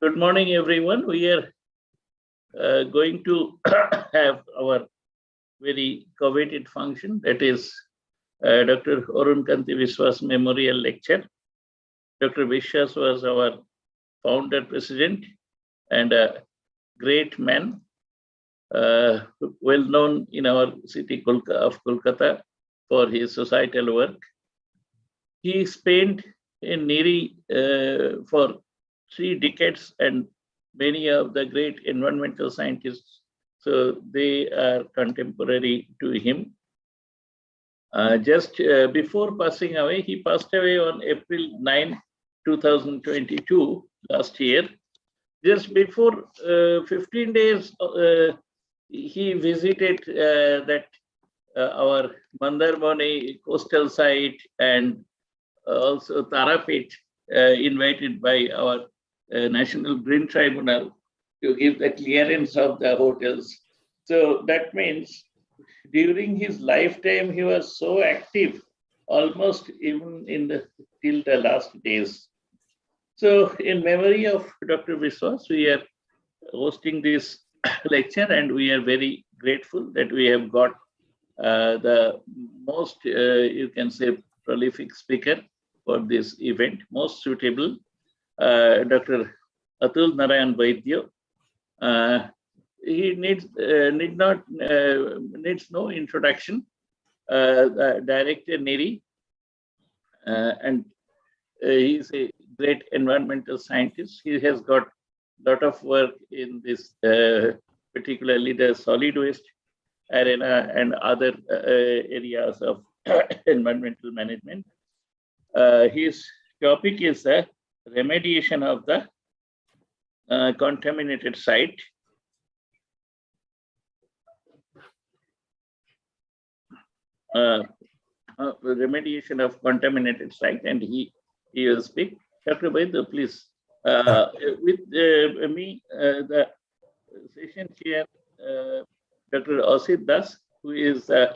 Good morning, everyone. We are going to have our very coveted function, that is Dr. Arun Kanti Viswas Memorial Lecture. Dr. Vishwas was our founder president and a great man, well known in our city of Kolkata for his societal work. He spent in Niri for 3 decades, and many of the great environmental scientists, so they are contemporary to him. Just before passing away, he passed away on April 9, 2022, last year. Just before 15 days, he visited our Mandarmani coastal site, and also Tarapet, invited by our National Green Tribunal to give the clearance of the hotels. So that means during his lifetime, he was so active, almost even till the last days. So in memory of Dr. Viswas, we are hosting this lecture, and we are very grateful that we have got the most, you can say, prolific speaker for this event, most suitable, Dr. Atul Narayan Vaidya. He needs no introduction. Director Niri, and he is a great environmental scientist. He has got a lot of work in this, particularly the solid waste arena and other areas of environmental management. His topic is the remediation of the contaminated site. Remediation of contaminated site, and he will speak. Dr. Vaidya, please. With me, the session chair, Dr. Asit Das, who is the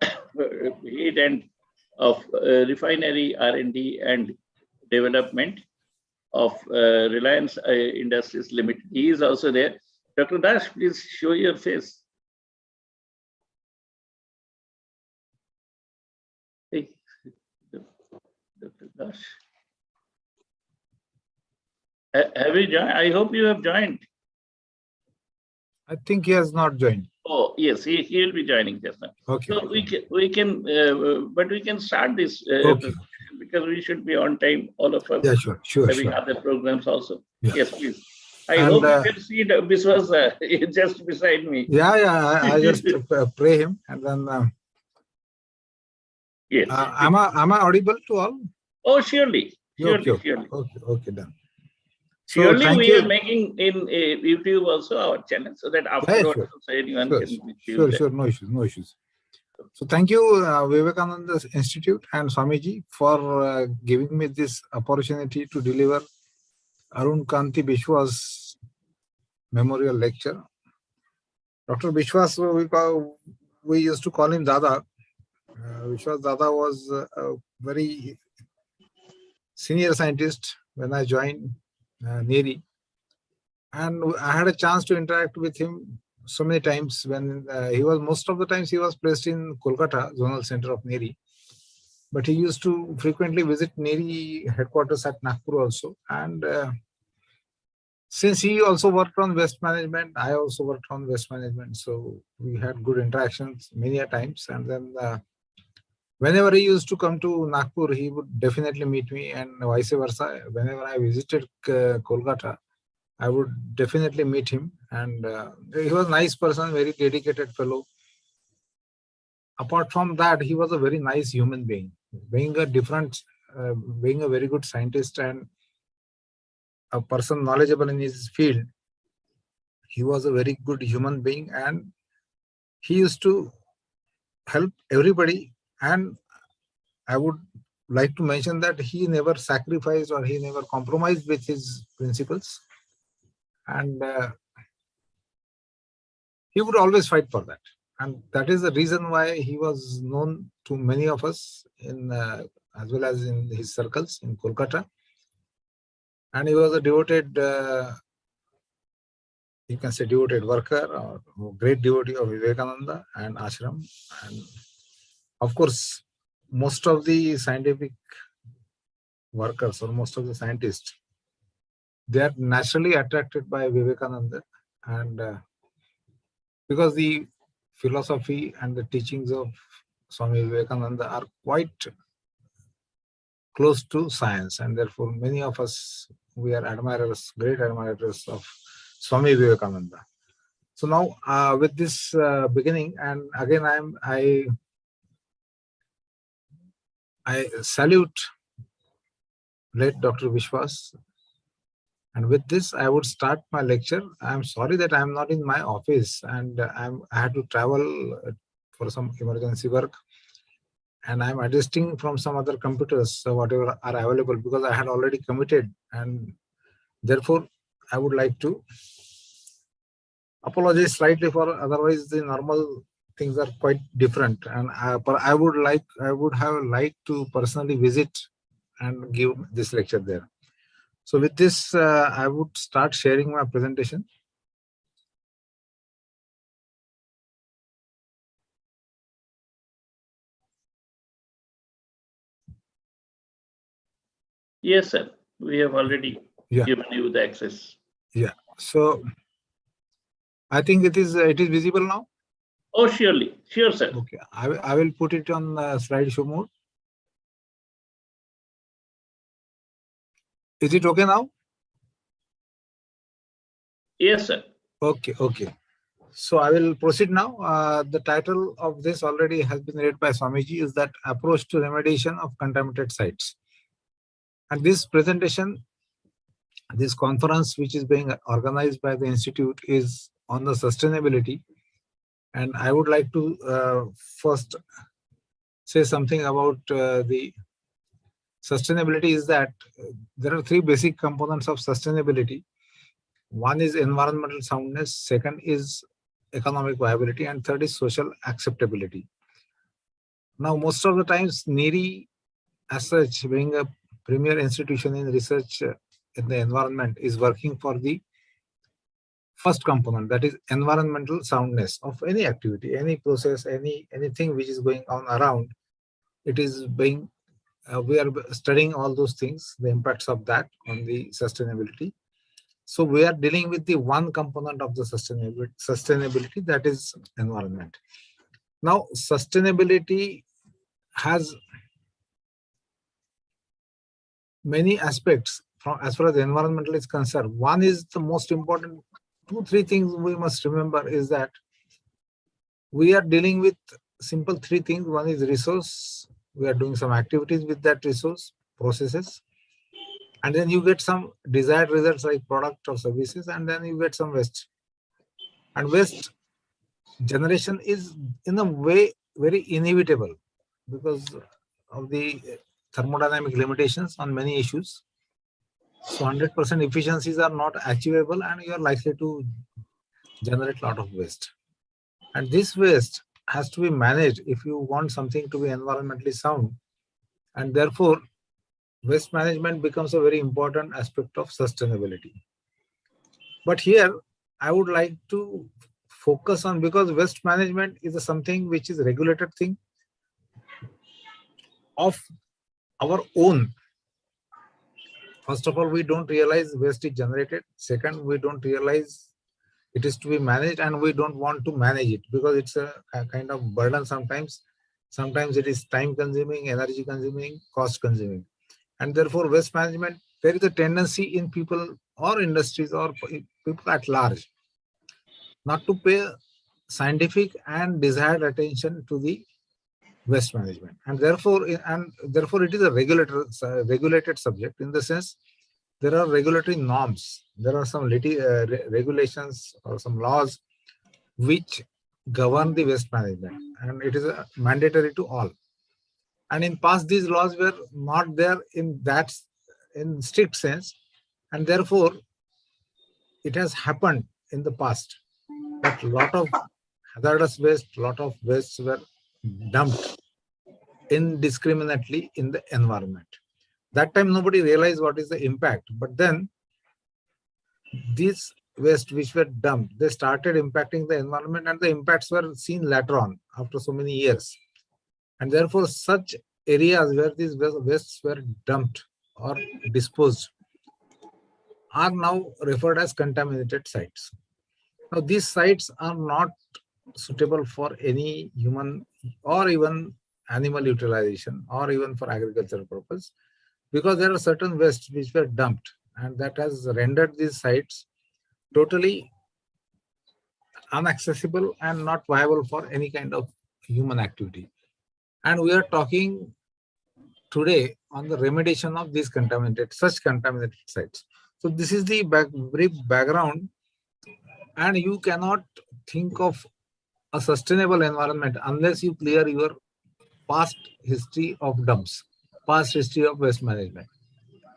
head and of refinery R&D and development of Reliance Industries Limited. He is also there. Dr. Das, please show your face. Hey, Dr. Das. Have you joined? I hope you have joined. I think he has not joined. Oh, yes, he will be joining just now. Okay. So we can, but we can start this Okay. because we should be on time, all of us. Yeah, sure. Having other programs also. Yeah. Yes, please. I hope you can see that this was just beside me. Yeah. I just pray him, and then. Yes. Am I audible to all? Oh, surely. Okay, done. So surely we are making in YouTube also our channel, so that afterwards anyone can Sure, no issues. So thank you, Vivekananda Institute and Swamiji, for giving me this opportunity to deliver Arun Kanti Vishwas Memorial Lecture. Dr. Vishwas, we used to call him Dada. Vishwas Dada was a very senior scientist when I joined Niri, and I had a chance to interact with him so many times when most of the times he was placed in Kolkata, zonal center of Niri, but he used to frequently visit Niri headquarters at Nagpur also. And since he also worked on waste management, I also worked on waste management, so we had good interactions many a times. And then whenever he used to come to Nagpur, he would definitely meet me, and vice versa. Whenever I visited Kolkata, I would definitely meet him. And he was a nice person, very dedicated fellow. Apart from that, he was a very nice human being. Being a very good scientist and a person knowledgeable in his field, he was a very good human being, and he used to help everybody. And I would like to mention that he never sacrificed or he never compromised with his principles, and he would always fight for that. And that is the reason why he was known to many of us, in as well as in his circles in Kolkata. And he was a devoted, you can say devoted worker or great devotee of Vivekananda and ashram. And of course, most of the scientific workers or most of the scientists, they are naturally attracted by Vivekananda, and because the philosophy and the teachings of Swami Vivekananda are quite close to science, and therefore many of us, we are admirers, great admirers of Swami Vivekananda. So now with this beginning, and again I salute late Dr. Vishwas. And with this, I would start my lecture. I'm sorry that I'm not in my office, and I had to travel for some emergency work, and I'm adjusting from some other computers, so whatever are available, because I had already committed, and therefore I would like to apologize slightly for, otherwise the normal things are quite different, and I would have liked to personally visit and give this lecture there. So with this, I would start sharing my presentation. Yes, sir. We have already given you the access. Yeah. So I think it is visible now. Oh, surely. Sure, sir. Okay. I will put it on slideshow mode. Is it okay now? Yes, sir. Okay. Okay. So I will proceed now. The title of this already has been read by Swamiji, is that approach to remediation of contaminated sites. And this presentation, this conference which is being organized by the institute, is on the sustainability. And I would like to first say something about the sustainability. Is that there are three basic components of sustainability. One is environmental soundness, second is economic viability, and third is social acceptability. Now, most of the times, NERI, as such, being a premier institution in research in the environment, is working for the first component, that is environmental soundness of any activity, any process, anything which is going on around. It is being we are studying all those things, the impacts of that on the sustainability. So we are dealing with the one component of the sustainability, that is environment. Now, sustainability has many aspects as far as the environmental is concerned. One is the most important. 2-3 things we must remember is that we are dealing with simple 3 things. One is resource. We are doing some activities with that resource, processes. And then you get some desired results like product or services, and then you get some waste. And waste generation is in a way very inevitable because of the thermodynamic limitations on many issues. So 100% efficiencies are not achievable, and you are likely to generate a lot of waste. And this waste has to be managed if you want something to be environmentally sound. And therefore, waste management becomes a very important aspect of sustainability. But here, I would like to focus on, because waste management is something which is a regulated thing of our own. First of all, we don't realize waste is generated. Second, we don't realize it is to be managed, and we don't want to manage it because it's a kind of burden sometimes. Sometimes it is time consuming, energy consuming, cost consuming. And therefore, waste management, there is a tendency in people or industries or people at large not to pay scientific and desired attention to the waste management. And therefore it is a regulated subject, in the sense there are regulatory norms, there are some regulations or some laws which govern the waste management, and it is mandatory to all. And in past, these laws were not there in strict sense, and therefore it has happened in the past that a lot of hazardous waste, lot of wastes were dumped indiscriminately in the environment. That time nobody realized what is the impact. But then these waste which were dumped, they started impacting the environment, and the impacts were seen later on after so many years. And therefore, such areas where these wastes were dumped or disposed are now referred as contaminated sites. Now, these sites are not suitable for any human or even animal utilization or even for agricultural purpose, because there are certain wastes which were dumped, and that has rendered these sites totally inaccessible and not viable for any kind of human activity. And we are talking today on the remediation of these such contaminated sites. So this is the brief background, and you cannot think of a sustainable environment unless you clear your past history of dumps, past history of waste management.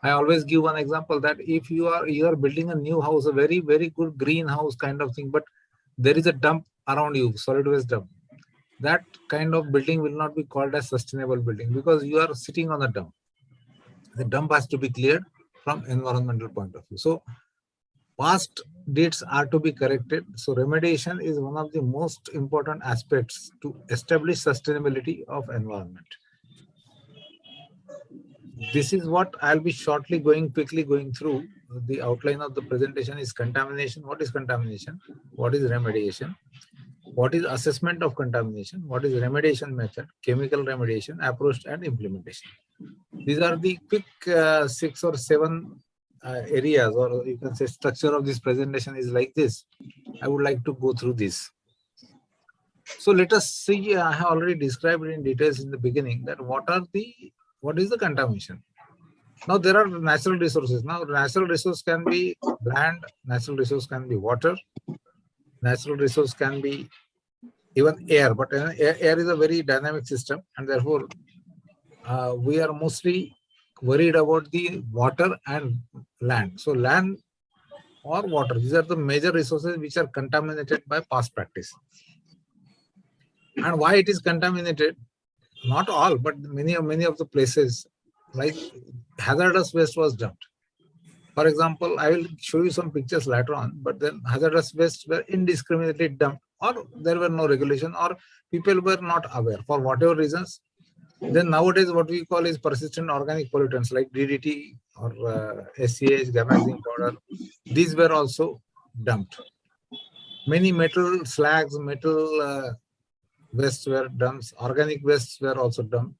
I always give one example that if you are building a new house, a very, very good greenhouse kind of thing, but there is a dump around you, solid waste dump, that kind of building will not be called as sustainable building, because you are sitting on a dump. The dump has to be cleared from environmental point of view. So past deeds are to be corrected. So remediation is one of the most important aspects to establish sustainability of environment. This is what I'll be quickly going through. The outline of the presentation is contamination. What is contamination? What is remediation? What is assessment of contamination? What is remediation method, chemical remediation, approach, and implementation? These are the quick 6 or 7 areas, or you can say structure of this presentation is like this. I would like to go through this. So let us see, I have already described in details in the beginning that what is the contamination. Now there are natural resources. Now natural resource can be land, natural resource can be water, natural resource can be even air, but air is a very dynamic system, and therefore we are mostly worried about the water and land. So land or water, these are the major resources which are contaminated by past practice. And why it is contaminated? Not all, but many of the places, like hazardous waste was dumped. For example, I will show you some pictures later on, but then hazardous waste were indiscriminately dumped, or there were no regulation, or people were not aware for whatever reasons. Then nowadays what we call is persistent organic pollutants like DDT or SCH, gamma-oxime powder. These were also dumped. Many metal slags, metal wastes were dumped. Organic wastes were also dumped.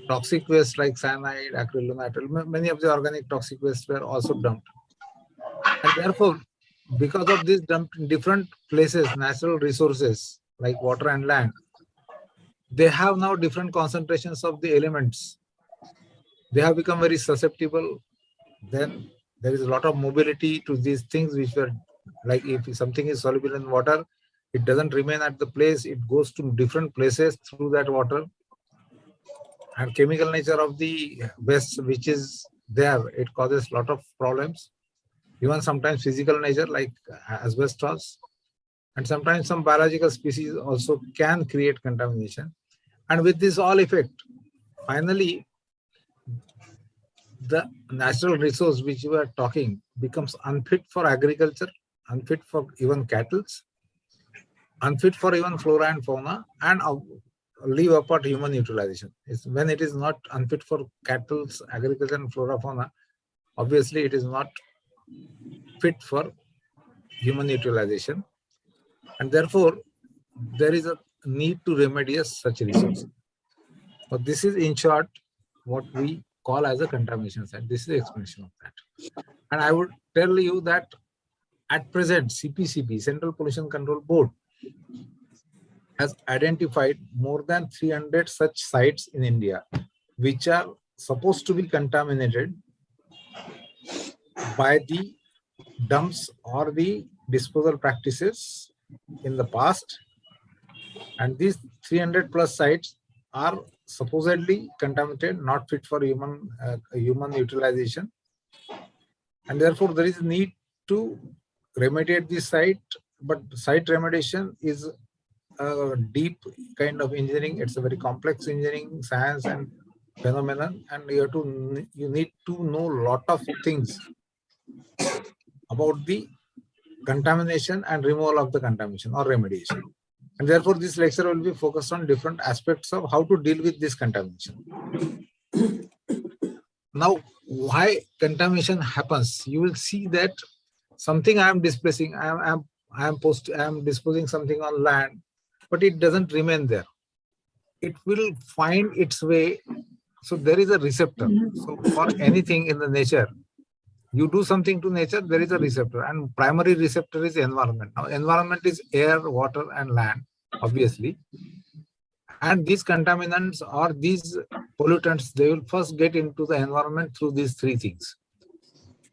Toxic waste like cyanide, acrylonitrile, many of the organic toxic wastes were also dumped. And therefore, because of this dumped in different places, natural resources like water and land, they have now different concentrations of the elements. They have become very susceptible. Then there is a lot of mobility to these things which were, like if something is soluble in water, it doesn't remain at the place, it goes to different places through that water. And chemical nature of the waste which is there, it causes a lot of problems. Even sometimes physical nature like asbestos, and sometimes some biological species also can create contamination. And with this all effect, finally, the natural resource which we are talking becomes unfit for agriculture, unfit for even cattle, unfit for even flora and fauna, and leave apart human utilization. When it is not unfit for cattle, agriculture, and flora fauna, obviously it is not fit for human utilization, and therefore there is a need to remedy such resources. So this is in short what we call as a contamination site. This is the explanation of that. And I would tell you that at present, CPCB, Central Pollution Control Board, has identified more than 300 such sites in India, which are supposed to be contaminated by the dumps or the disposal practices in the past. And these 300 plus sites are supposedly contaminated, not fit for human utilization. And therefore there is a need to remediate the site, but site remediation is a deep kind of engineering. It's a very complex engineering science, and phenomenon, and you need to know a lot of things about the contamination and removal of the contamination or remediation. And therefore, this lecture will be focused on different aspects of how to deal with this contamination. Now, why contamination happens? You will see that something I am displacing, I am disposing something on land, but it doesn't remain there. It will find its way. So there is a receptor. So for anything in the nature, you do something to nature, there is a receptor, and primary receptor is environment. Now, environment is air, water, and land, obviously. And these contaminants or these pollutants, they will first get into the environment through these three things.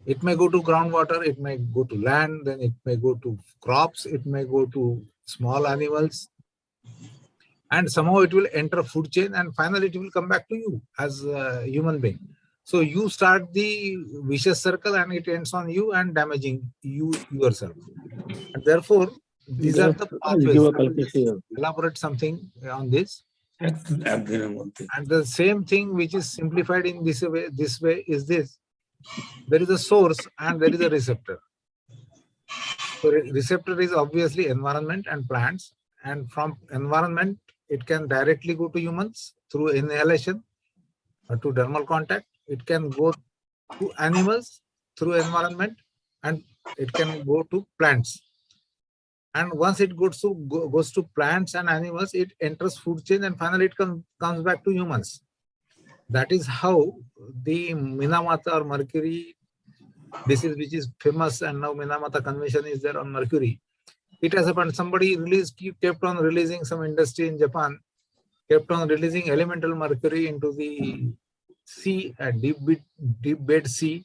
It may go to groundwater, it may go to land, then it may go to crops, it may go to small animals, and somehow it will enter food chain, and finally it will come back to you as a human being. So you start the vicious circle and it ends on you and damaging you yourself. And therefore, these are the pathways. I will just elaborate something on this. And the same thing which is simplified in this way is this. There is a source and there is a receptor. So receptor is obviously environment and plants, and from environment it can directly go to humans through inhalation or to dermal contact. It can go to animals through environment, and it can go to plants. And once it goes to plants and animals, it enters food chain, and finally it comes back to humans. That is how the Minamata or mercury disease, which is famous, and now Minamata convention is there on mercury. It has happened. Somebody kept on releasing, some industry in Japan kept on releasing elemental mercury into the sea, a deep bed sea.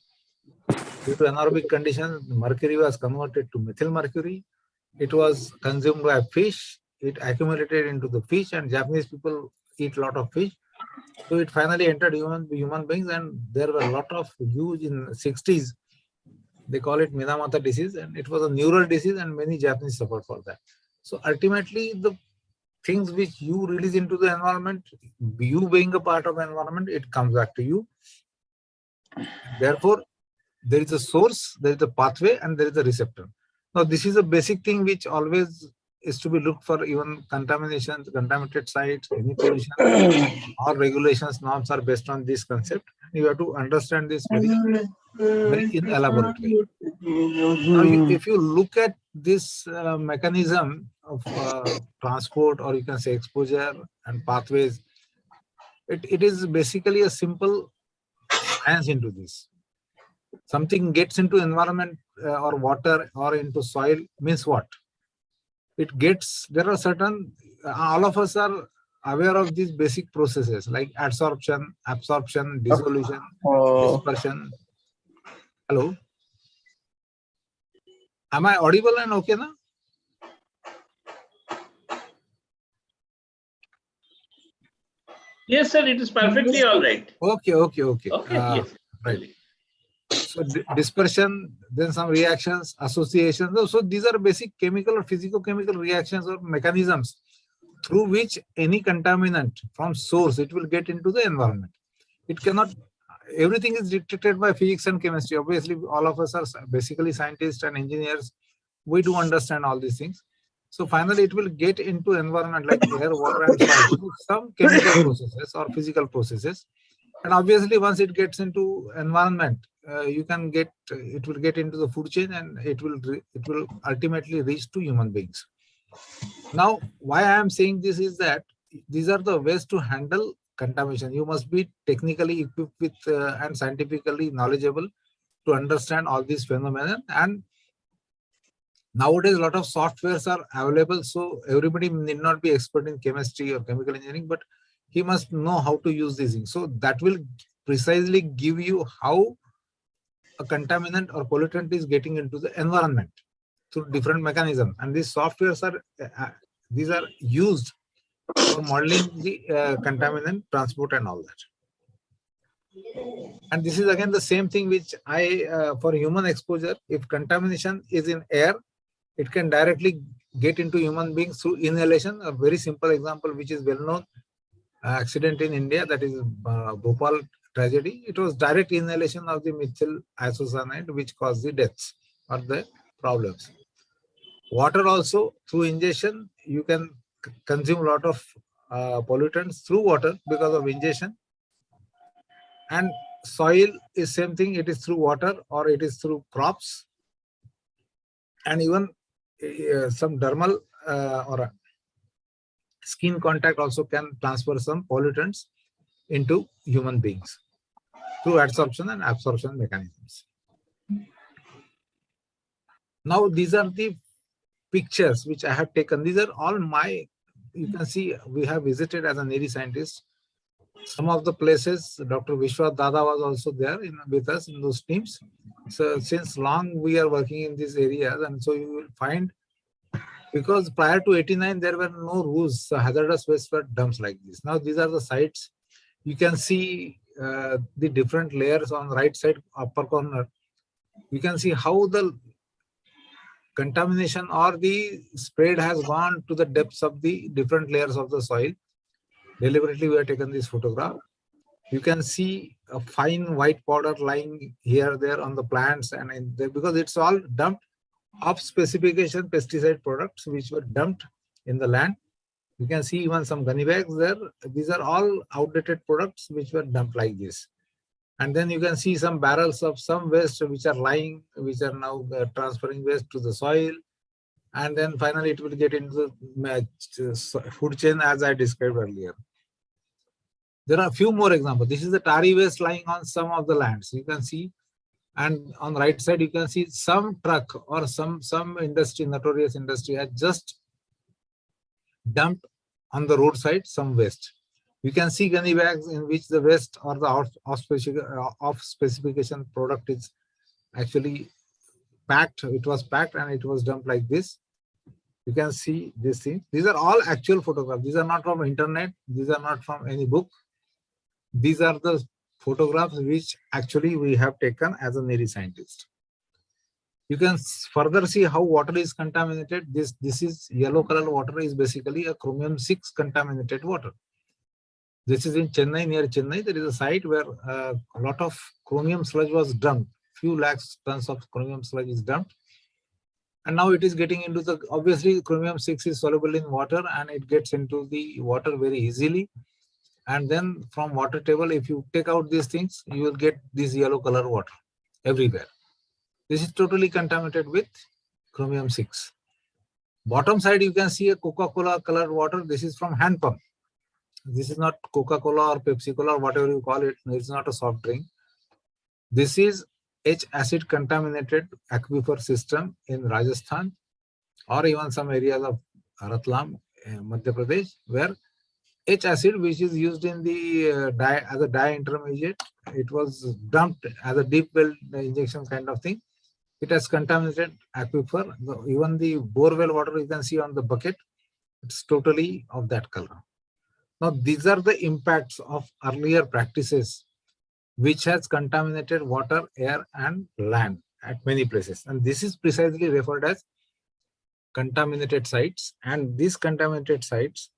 Due to anaerobic conditions, mercury was converted to methyl mercury. It was consumed by fish. It accumulated into the fish, and Japanese people eat a lot of fish. So it finally entered human beings, and there were a lot of huge in the 60s. They call it Minamata disease, and it was a neural disease, and many Japanese suffered for that. So ultimately, the things which you release into the environment, you being a part of the environment, it comes back to you. Therefore, there is a source, there is a pathway, and there is a receptor. Now, this is a basic thing which always is to be looked for. Even contaminations, contaminated sites, any pollution or regulations, norms are based on this concept. You have to understand this very in elaborate way. Now, if you look at this mechanism of transport, or you can say exposure and pathways, it is basically a simple science into this. Something gets into environment or water or into soil means what? It gets, there are certain, all of us are aware of these basic processes like adsorption, absorption, dissolution, dispersion. Hello? Am I audible and okay now? Yes, sir, it is perfectly all right. Okay. Yes. Right. So dispersion, then some reactions, associations. So these are basic chemical or physico-chemical reactions or mechanisms through which any contaminant from source, it will get into the environment. It cannot, everything is dictated by physics and chemistry. Obviously, all of us are basically scientists and engineers. We do understand all these things. So finally, it will get into environment like air, water, and soil through some chemical processes or physical processes. And obviously, once it gets into environment, you can get, it will get into the food chain, and it will ultimately reach to human beings. Now, why I am saying this is that these are the ways to handle contamination. You must be technically equipped with and scientifically knowledgeable to understand all these phenomena. And nowadays, a lot of softwares are available, so everybody need not be expert in chemistry or chemical engineering, but he must know how to use these things. So that will precisely give you how a contaminant or pollutant is getting into the environment through different mechanisms. And these softwares are these are used for modeling the contaminant transport and all that. And this is again the same thing which for human exposure, if contamination is in air, it can directly get into human beings through inhalation. A very simple example which is well known, accident in India, that is Bhopal tragedy. It was direct inhalation of the methyl isocyanide which caused the deaths or the problems. Water also, through ingestion, you can consume a lot of pollutants through water because of ingestion. And soil is same thing, it is through water or it is through crops. And even some dermal or skin contact also can transfer some pollutants into human beings through adsorption and absorption mechanisms. Now, these are the pictures which I have taken. These are all my, you can see, we have visited as a Navy scientist. Some of the places, Dr. Vishwa Dada was also there with us in those teams. So since long we are working in these areas, and so you will find, because prior to 89, there were no rules, hazardous waste were dumps like this. Now these are the sites. You can see the different layers on right side upper corner. You can see how the contamination or the spread has gone to the depths of the different layers of the soil. Deliberately we have taken this photograph. You can see a fine white powder lying here, there on the plants, and in there, because it's all dumped off specification pesticide products which were dumped in the land. You can see even some gunny bags there. These are all outdated products which were dumped like this. And then you can see some barrels of some waste which are lying, which are now transferring waste to the soil. And then finally it will get into the food chain as I described earlier. There are a few more examples. This is the tarry waste lying on some of the lands. You can see, and on the right side, you can see some truck or some industry, notorious industry, has just dumped on the roadside some waste. You can see gunny bags in which the waste or the off specification product is actually packed. It was packed and it was dumped like this. You can see this thing. These are all actual photographs. These are not from internet. These are not from any book. These are the photographs which actually we have taken as a Navy scientist. You can further see how water is contaminated. This is yellow color water is basically a chromium-6 contaminated water. This is in Chennai, near Chennai. There is a site where a lot of chromium sludge was dumped. Few lakhs tons of chromium sludge is dumped. And now it is getting into the, obviously chromium-6 is soluble in water and it gets into the water very easily. And then from water table, if you take out these things, you will get this yellow color water everywhere. This is totally contaminated with chromium-6. Bottom side, you can see a Coca-Cola colored water. This is from hand pump. This is not Coca-Cola or Pepsi-Cola or whatever you call it. It's not a soft drink. This is H-acid contaminated aquifer system in Rajasthan or even some areas of Ratlam, Madhya Pradesh, where H-acid, which is used in the as a dye intermediate, it was dumped as a deep well injection kind of thing. It has contaminated aquifer. Even the borewell water you can see on the bucket, it's totally of that color. Now, these are the impacts of earlier practices which has contaminated water, air, and land at many places. And this is precisely referred as contaminated sites. And these contaminated sites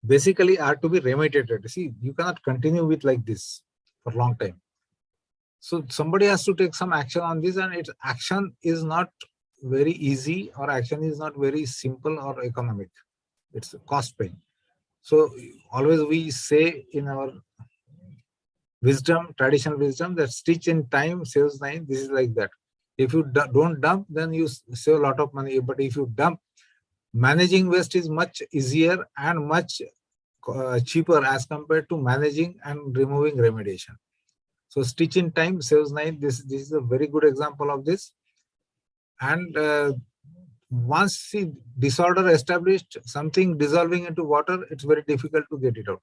basically are to be remediated. See, you cannot continue with like this for a long time. So somebody has to take some action on this, and its action is not very easy, or action is not very simple or economic. It's a cost paying. So always we say in our wisdom, traditional wisdom, that stitch in time saves time. This is like that. If you don't dump, then you save a lot of money. But if you dump, managing waste is much easier and much cheaper as compared to managing and removing remediation. So stitch in time saves time. This is a very good example of this. And once the disorder established, something dissolving into water, it's very difficult to get it out.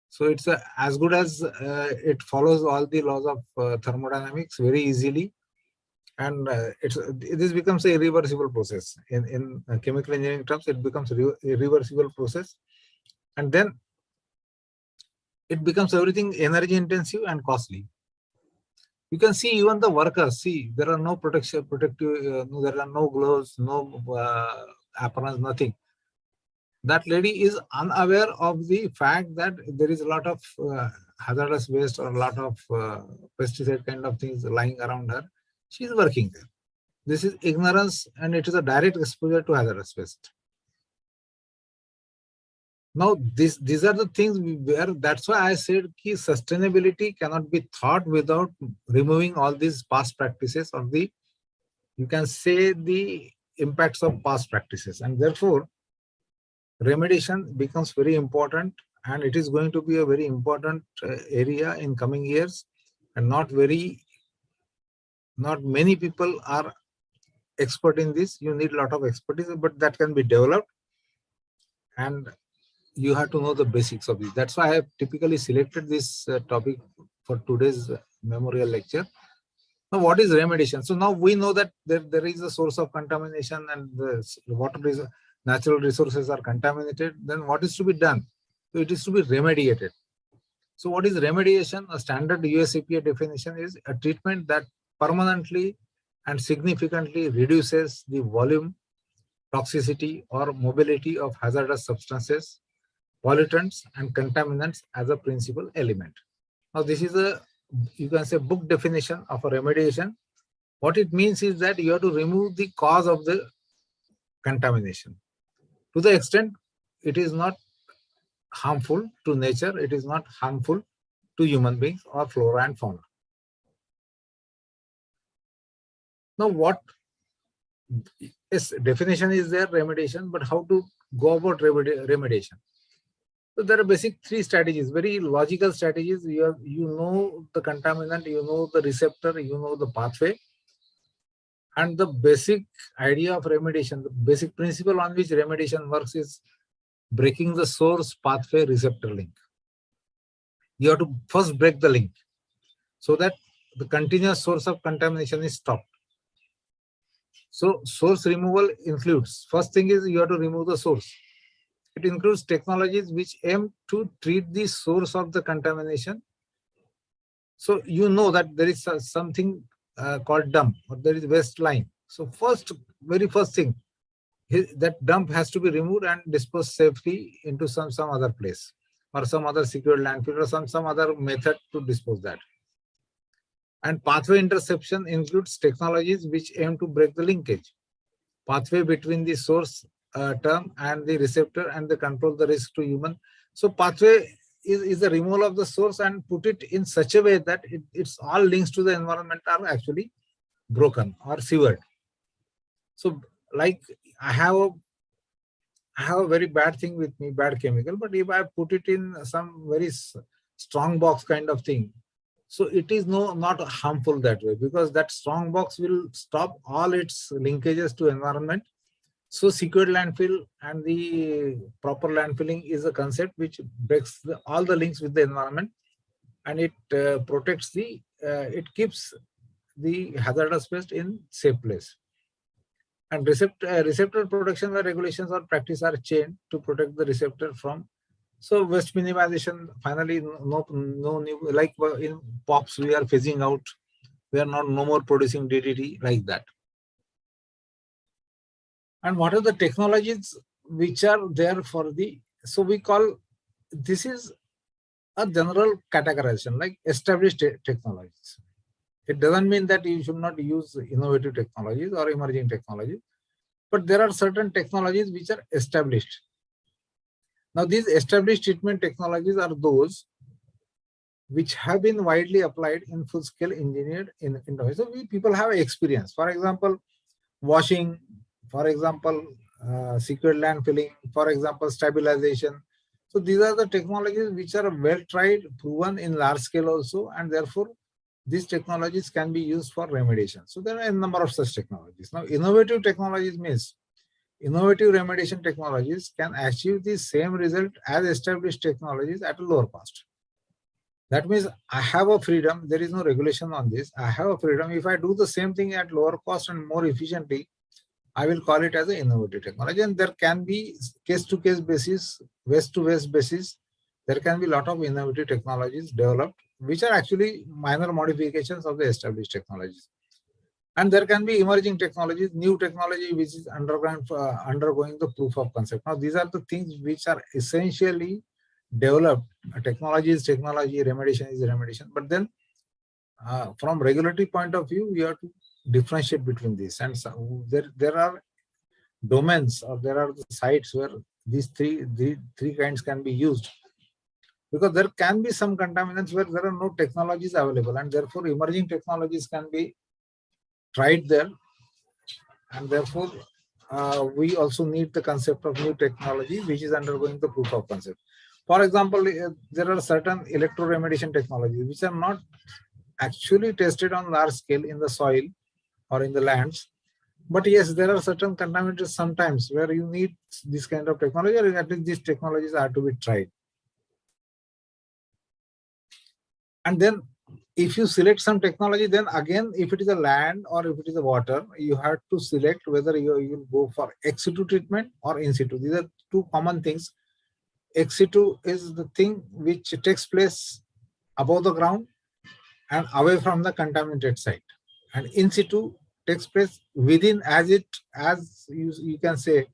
So it's as good as it follows all the laws of thermodynamics very easily. And this becomes a irreversible process. In chemical engineering terms, it becomes a irreversible process. And then it becomes everything energy intensive and costly. You can see even the workers, see, there are no protective, there are no gloves, no aprons, nothing. that lady is unaware of the fact that there is a lot of hazardous waste or a lot of pesticide kind of things lying around her. She is working there. This is ignorance, and it is a direct exposure to hazardous waste. Now, these are the things where, that's why I said key sustainability cannot be thought without removing all these past practices or the, you can say, the impacts of past practices. And therefore, remediation becomes very important, and it is going to be a very important area in coming years, and not many people are expert in this. You need a lot of expertise, but that can be developed, and you have to know the basics of this. That's why I have typically selected this topic for today's memorial lecture. Now, what is remediation? So now we know that there is a source of contamination, and the natural resources are contaminated. Then what is to be done? So it is to be remediated. So what is remediation? A standard US EPA definition is a treatment that permanently and significantly reduces the volume, toxicity, or mobility of hazardous substances, pollutants, and contaminants as a principal element. Now, this is a, you can say, book definition of a remediation. What it means is that you have to remove the cause of the contamination. To the extent it is not harmful to nature, it is not harmful to human beings or flora and fauna. Now, what is definition is there, remediation, but how to go about remediation? So there are basic three strategies, very logical strategies. You know the contaminant, you know the receptor, you know the pathway. And the basic idea of remediation, the basic principle on which remediation works is breaking the source pathway receptor link. You have to first break the link so that the continuous source of contamination is stopped. So source removal includes, first thing is you have to remove the source. It includes technologies which aim to treat the source of the contamination. So you know that there is something called dump, or there is waste line. So very first thing, that dump has to be removed and disposed safely into some other place, or some other secured landfill, or some other method to dispose that. And pathway interception includes technologies which aim to break the linkage, pathway between the source term and the receptor, and they control the risk to human. So pathway is the removal of the source and put it in such a way that its all links to the environment are actually broken or severed. So like I have a very bad thing with me, bad chemical, but if I put it in some very strong box kind of thing, so it is not harmful that way, because that strong box will stop all its linkages to environment. So secured landfill and the proper landfilling is a concept which breaks all the links with the environment, and it protects it keeps the hazardous waste in safe place. And receptor protection where regulations or practice are changed to protect the receptor from. So waste minimization, finally, no new, like in POPs we are phasing out, we are no more producing DDT, like that. And what are the technologies which are there for the, so we call, this is a general categorization, like established technologies. It doesn't mean that you should not use innovative technologies or emerging technologies, but there are certain technologies which are established. Now, these established treatment technologies are those which have been widely applied in full-scale engineered in so people have experience. For example, washing, for example, secured landfilling, for example, stabilization. So these are the technologies which are well tried, proven in large scale also, and therefore these technologies can be used for remediation. So there are a number of such technologies. Now, innovative technologies means innovative remediation technologies can achieve the same result as established technologies at a lower cost. That means I have a freedom, there is no regulation on this. I have a freedom. If I do the same thing at lower cost and more efficiently, I will call it as an innovative technology. And there can be case-to-case basis, waste-to-waste basis. There can be a lot of innovative technologies developed, which are actually minor modifications of the established technologies. And there can be emerging technologies, new technology which is undergoing the proof of concept. Now, these are the things which are essentially developed. Technology is technology, remediation is remediation. But then from regulatory point of view, you have to differentiate between these. And so there are domains, or there are the sites where these three kinds can be used. Because there can be some contaminants where there are no technologies available, and therefore emerging technologies can be tried there. And therefore, we also need the concept of new technology which is undergoing the proof of concept. For example, there are certain electroremediation technologies which are not actually tested on large scale in the soil or in the lands. But yes, there are certain contaminants sometimes where you need this kind of technology, or at least these technologies are to be tried. And then if you select some technology, then again, if it is a land or if it is a water, you have to select whether you will go for ex situ treatment or in situ. These are two common things. Ex situ is the thing which takes place above the ground and away from the contaminated site. And in situ takes place within, as you can say,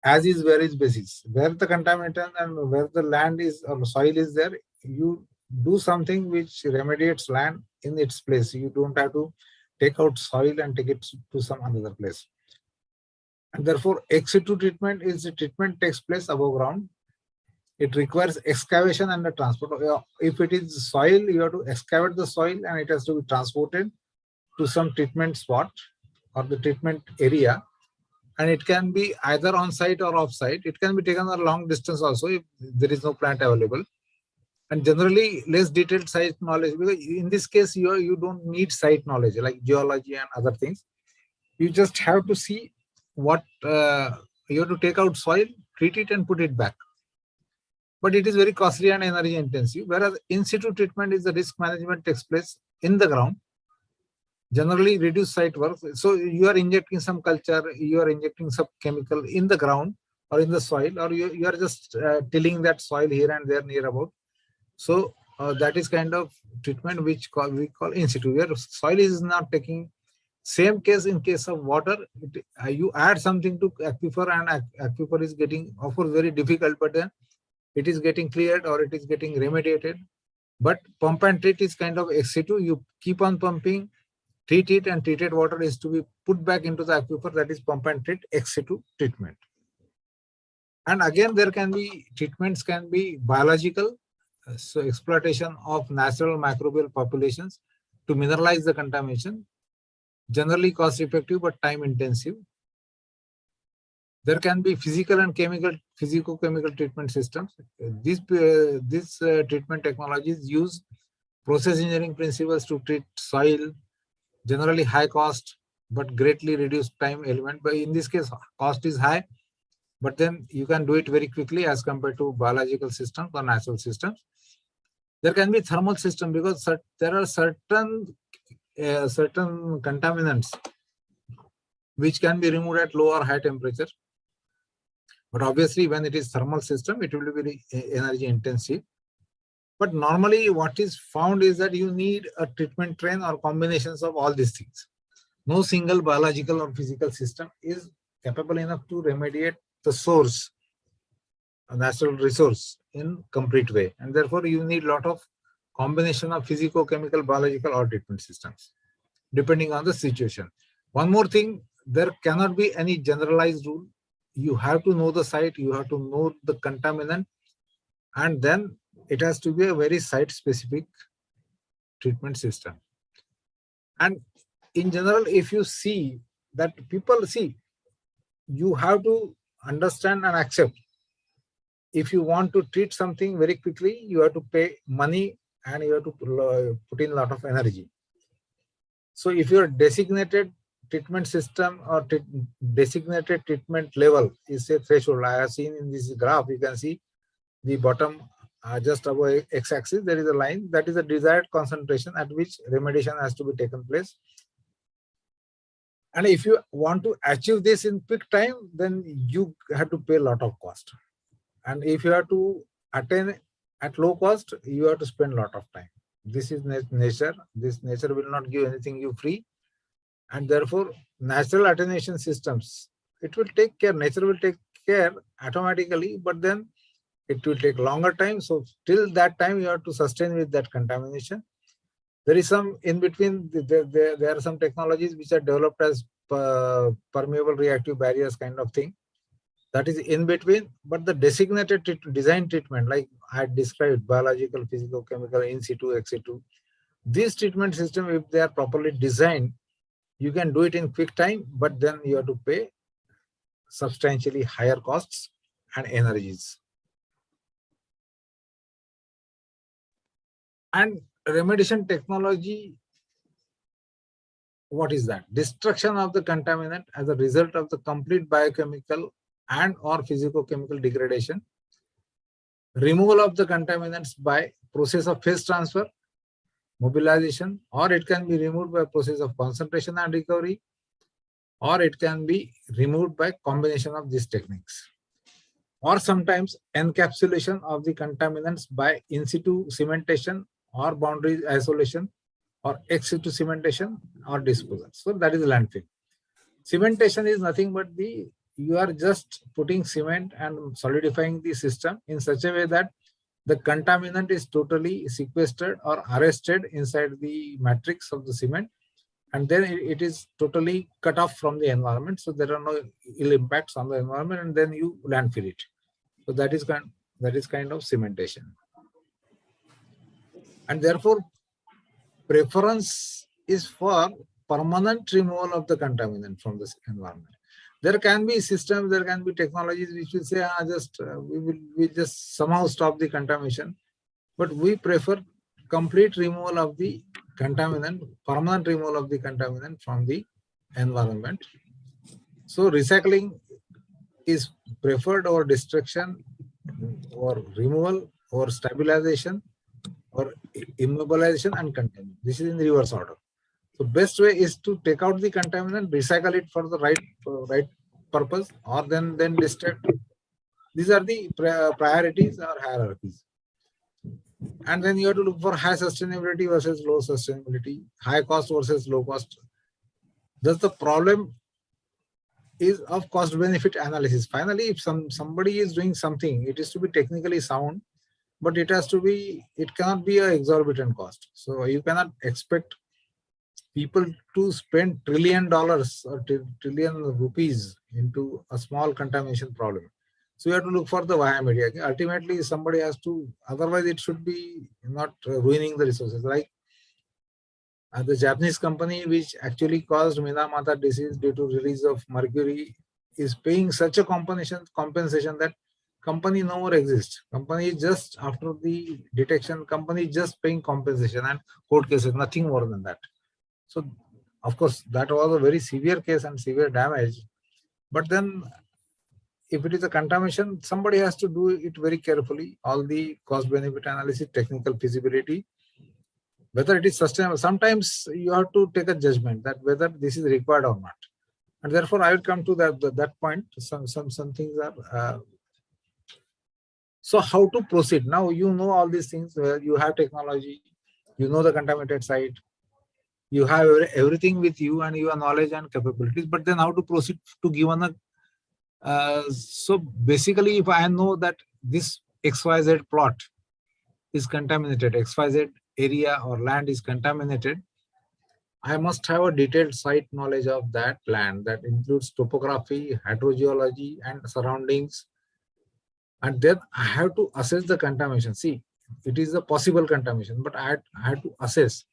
as is where is basis. Where the contaminant and where the land is or soil is there, you do something which remediates land in its place. You don't have to take out soil and take it to some another place. And therefore, ex situ treatment is the treatment takes place above ground. It requires excavation and the transport. If it is soil, you have to excavate the soil and it has to be transported to some treatment spot or the treatment area. And it can be either on site or off site. It can be taken a long distance also if there is no plant available. And generally less detailed site knowledge, because in this case you don't need site knowledge like geology and other things. You just have to see what you have to take out soil, treat it and put it back. But it is very costly and energy intensive, whereas in situ treatment is the risk management takes place in the ground, generally reduce site work. So you are injecting some culture, you are injecting some chemical in the ground or in the soil, or you are just tilling that soil here and there near about. So that is kind of treatment which we call in situ, where soil is not taking. Same case in case of water, you add something to aquifer and aquifer is getting, of course, very difficult, but then it is getting cleared or it is getting remediated. But pump and treat is kind of ex situ. You keep on pumping, treat it, and treated water is to be put back into the aquifer. That is pump and treat ex situ treatment. And again, there can be treatments can be biological. So exploitation of natural microbial populations to mineralize the contamination, generally cost effective but time intensive. There can be physical and physico-chemical treatment systems. These treatment technologies use process engineering principles to treat soil, generally high cost but greatly reduced time element. But in this case, cost is high, but then you can do it very quickly as compared to biological systems or natural systems. There can be thermal system, because there are certain contaminants which can be removed at low or high temperature. But obviously, when it is thermal system, it will be very energy intensive. But normally, what is found is that you need a treatment train or combinations of all these things. No single biological or physical system is capable enough to remediate the source, a natural resource, in complete way. And therefore, you need a lot of combination of physico-chemical, biological, or treatment systems, depending on the situation. One more thing, there cannot be any generalized rule. You have to know the site, you have to know the contaminant, and then it has to be a very site-specific treatment system. And in general, if you see that people see, you have to understand and accept. If you want to treat something very quickly, you have to pay money and you have to put in a lot of energy. So if your designated treatment system or designated treatment level is a threshold, I have seen in this graph, you can see the bottom just above x-axis, there is a line that is a desired concentration at which remediation has to be taken place. And if you want to achieve this in quick time, then you have to pay a lot of cost. And if you have to attain at low cost, you have to spend a lot of time. This is nature. This nature will not give anything you free. And therefore, natural attenuation systems, it will take care, nature will take care automatically, but then it will take longer time. So till that time, you have to sustain with that contamination. There is some in between, there are some technologies which are developed as permeable reactive barriers kind of thing. That is in between, but the designated design treatment, like I described, biological, physical, chemical, in situ, ex situ, this treatment system, if they are properly designed, you can do it in quick time, but then you have to pay substantially higher costs and energies. And remediation technology, what is that? Destruction of the contaminant as a result of the complete biochemical and or physicochemical degradation, removal of the contaminants by process of phase transfer, mobilization, or it can be removed by process of concentration and recovery, or it can be removed by combination of these techniques, or sometimes encapsulation of the contaminants by in situ cementation or boundary isolation, or ex situ cementation or disposal. So that is landfill. Cementation is nothing but you are just putting cement and solidifying the system in such a way that the contaminant is totally sequestered or arrested inside the matrix of the cement, and then it is totally cut off from the environment. So there are no ill impacts on the environment, and then you landfill it. So that is kind of cementation. And therefore, preference is for permanent removal of the contaminant from this environment. There can be systems, there can be technologies which will say, we just somehow stop the contamination. But we prefer complete removal of the contaminant, permanent removal of the contaminant from the environment. So recycling is preferred over destruction, or removal, or stabilization, or immobilization and containment. This is in the reverse order. So best way is to take out the contaminant, recycle it for the right purpose, or then destruct. These are the priorities or hierarchies. And then you have to look for high sustainability versus low sustainability, high cost versus low cost. Thus the problem is of cost benefit analysis. Finally, if somebody is doing something, it is to be technically sound, but it cannot be an exorbitant cost. So you cannot expect people to spend $1 trillion or trillion rupees into a small contamination problem. So you have to look for the via media. Ultimately, somebody has to, otherwise it should be not ruining the resources. Like the Japanese company which actually caused Minamata disease due to release of mercury is paying such a compensation that company no more exists. Company is just after the detection, company is just paying compensation and court cases, nothing more than that. So of course that was a very severe case and severe damage. But then if it is a contamination, somebody has to do it very carefully. All the cost benefit analysis, technical feasibility, whether it is sustainable. Sometimes you have to take a judgment that whether this is required or not. And therefore I will come to that point. Some things are so how to proceed. Now you know all these things, you have technology, you know the contaminated site, you have everything with you and your knowledge and capabilities, but then how to proceed to given a so basically, if I know that this XYZ plot is contaminated, XYZ area or land is contaminated, I must have a detailed site knowledge of that land that includes topography, hydrogeology, and surroundings. And then I have to assess the contamination. See, it is a possible contamination, but I had to assess.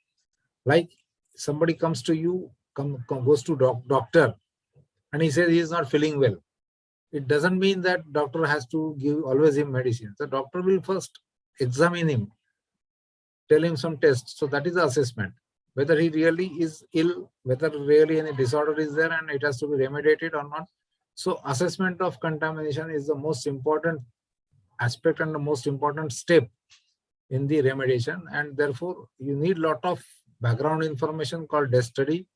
Like somebody comes to you, goes to doctor, and he says he is not feeling well. It doesn't mean that doctor has to give always him medicine. The doctor will first examine him, tell him some tests. So that is the assessment. Whether he really is ill, whether really any disorder is there and it has to be remediated or not. So assessment of contamination is the most important aspect and the most important step in the remediation. And therefore, you need a lot of background information called desk study.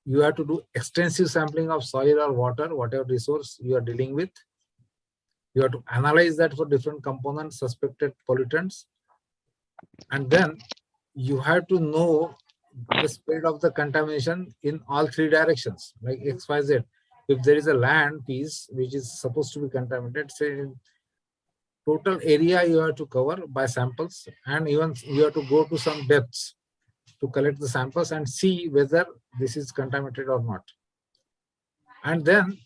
You have to do extensive sampling of soil or water, whatever resource you are dealing with. You have to analyze that for different components, suspected pollutants. And then you have to know the spread of the contamination in all three directions, like X, Y, Z. If there is a land piece which is supposed to be contaminated, say in total area you have to cover by samples, and even you have to go to some depths to collect the samples and see whether this is contaminated or not. And then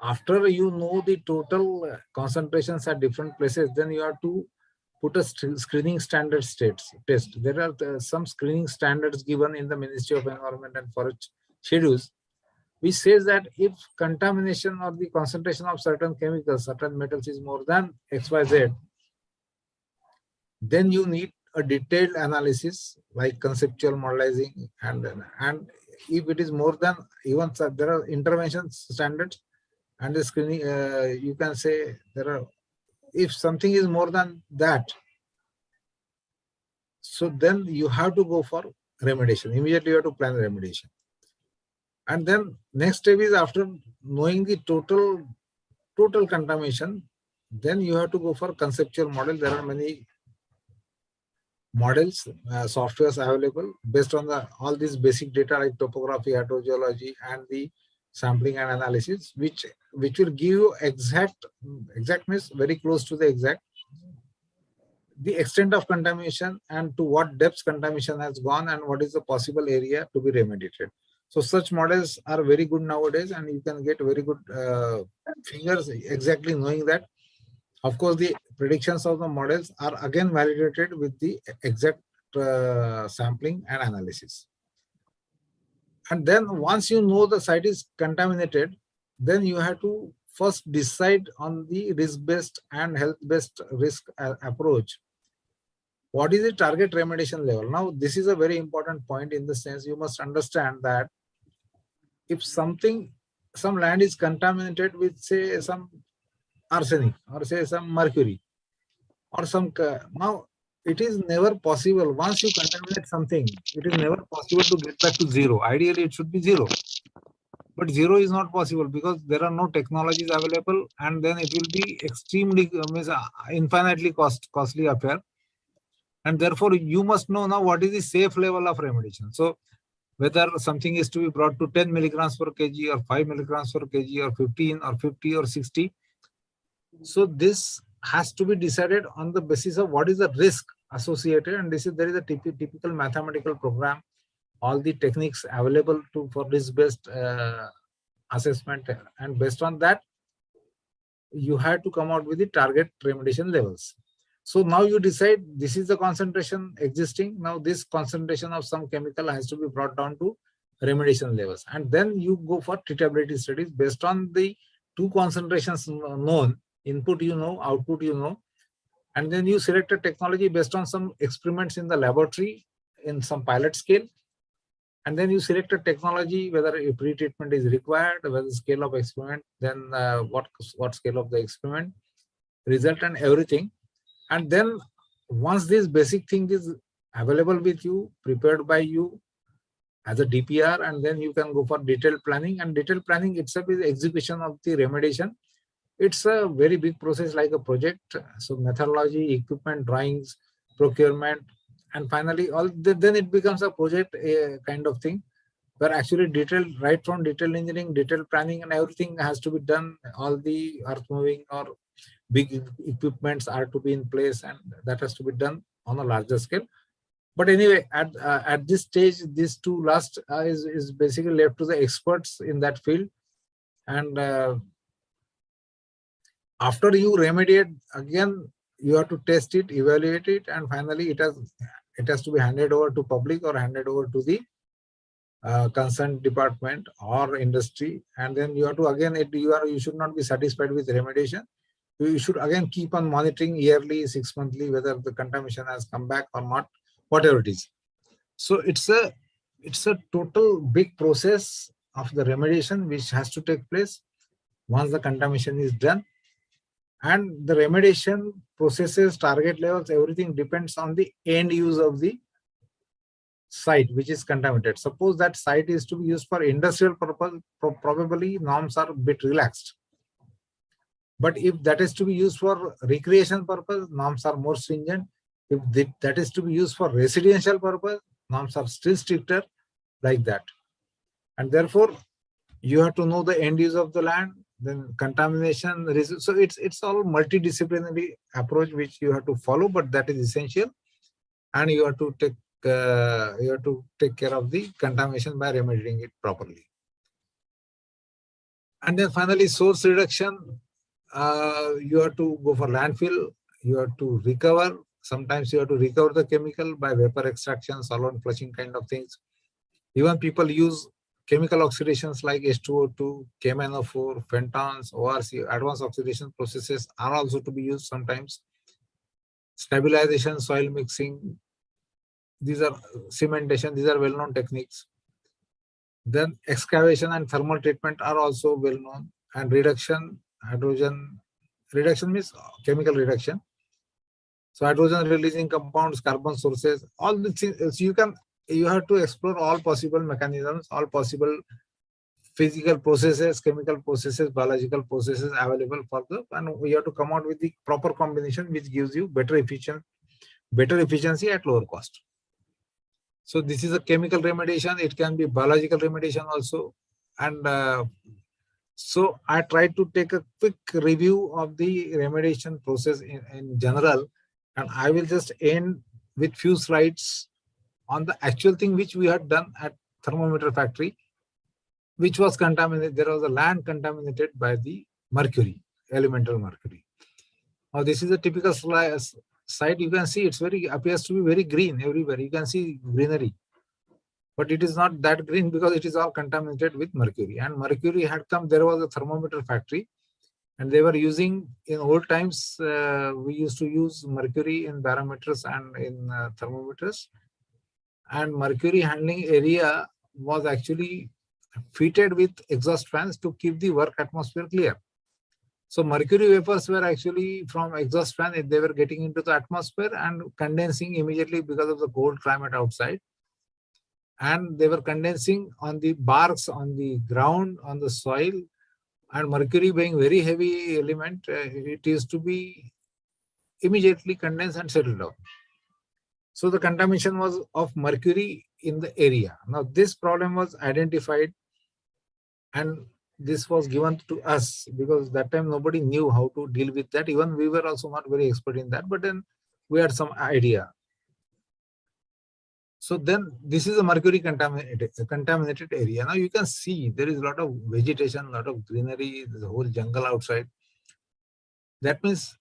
after you know the total concentrations at different places, then you have to put a screening standard test. There are some screening standards given in the Ministry of Environment and Forest schedules, which says that if contamination or the concentration of certain chemicals, certain metals is more than XYZ, then you need a detailed analysis like conceptual modelizing, and if it is more than, even there are intervention standards and the screening, you can say there are, if something is more than that, so then you have to go for remediation. Immediately you have to plan remediation. And then next step is, after knowing the total contamination, then you have to go for conceptual model. There are many models, softwares available based on all these basic data like topography, hydrogeology, and the sampling and analysis, which will give you exact means very close to the exact, the extent of contamination and to what depths contamination has gone and what is the possible area to be remediated. So such models are very good nowadays, and you can get very good figures exactly knowing that. Of course, the predictions of the models are again validated with the exact sampling and analysis. And then once you know the site is contaminated, then you have to first decide on the risk-based and health-based risk approach. What is the target remediation level? Now, this is a very important point in the sense you must understand that if some land is contaminated with, say, some arsenic or say some mercury or some, now it is never possible, once you contaminate something, it is never possible to get back to zero. Ideally it should be zero, but zero is not possible because there are no technologies available, and then it will be extremely infinitely costly affair. And therefore you must know now what is the safe level of remediation. So whether something is to be brought to 10 milligrams per kg or 5 milligrams per kg or 15 or 50 or 60. So this has to be decided on the basis of what is the risk associated, and there is a typical mathematical program, all the techniques available for risk-based assessment, and based on that you have to come out with the target remediation levels. So now you decide this is the concentration existing. Now this concentration of some chemical has to be brought down to remediation levels, and then you go for treatability studies based on the two concentrations known. Input you know, output you know, and then you select a technology based on some experiments in the laboratory in some pilot scale, and then you select a technology whether a pre-treatment is required, whether scale of experiment, then what scale of the experiment, result and everything. And then once this basic thing is available with you, prepared by you as a DPR, and then you can go for detailed planning, and detailed planning itself is execution of the remediation. It's a very big process like a project. So methodology, equipment, drawings, procurement, and finally then it becomes a project kind of thing, where actually detailed, right from detailed engineering, detailed planning and everything has to be done. All the earth moving or big equipments are to be in place, and that has to be done on a larger scale. But anyway, at this stage, these two last is basically left to the experts in that field. And after you remediate, again you have to test it, evaluate it, and finally it has to be handed over to public or handed over to the concerned department or industry. And then you have to, again, you should not be satisfied with remediation. You should again keep on monitoring yearly, 6 monthly, whether the contamination has come back or not, whatever it is. So it's a total big process of the remediation which has to take place once the contamination is done. And the remediation processes, target levels, everything depends on the end use of the site which is contaminated. Suppose that site is to be used for industrial purpose, probably norms are a bit relaxed. But if that is to be used for recreation purpose, norms are more stringent. If that is to be used for residential purpose, norms are still stricter like that. And therefore, you have to know the end use of the land, then contamination. So it's all multidisciplinary approach which you have to follow, but that is essential. And you have to take care of the contamination by remedying it properly. And then finally, source reduction. You have to go for landfill. You have to recover. Sometimes you have to recover the chemical by vapor extraction, solvent flushing kind of things. Even people use chemical oxidations like H2O2, KMnO4, pentons, ORC, advanced oxidation processes are also to be used sometimes. Stabilization, soil mixing, these are cementation, these are well-known techniques. Then excavation and thermal treatment are also well-known. And reduction, hydrogen reduction means chemical reduction. So hydrogen releasing compounds, carbon sources, all the things you have to explore all possible mechanisms, all possible physical processes, chemical processes, biological processes available for and we have to come out with the proper combination which gives you better efficiency at lower cost. So this is a chemical remediation. It can be biological remediation also. And so I tried to take a quick review of the remediation process in general, and I will just end with few slides on the actual thing which we had done at thermometer factory, which was contaminated. There was a land contaminated by the mercury, elemental mercury. Now this is a typical site. You can see appears to be very green everywhere. You can see greenery, but it is not that green because it is all contaminated with mercury. And mercury had come. There was a thermometer factory, and they were using in old times. We used to use mercury in barometers and in thermometers. And mercury handling area was actually fitted with exhaust fans to keep the work atmosphere clear. So mercury vapors were actually from exhaust fan. They were getting into the atmosphere and condensing immediately because of the cold climate outside. And they were condensing on the barks, on the ground, on the soil. And mercury being very heavy element, it used to be immediately condensed and settled down. So the contamination was of mercury in the area. Now this problem was identified and this was given to us because that time nobody knew how to deal with that. Even we were also not very expert in that, but then we had some idea. So then this is a mercury contaminated area. Now you can see there is a lot of vegetation, a lot of greenery, there's a whole jungle outside. That means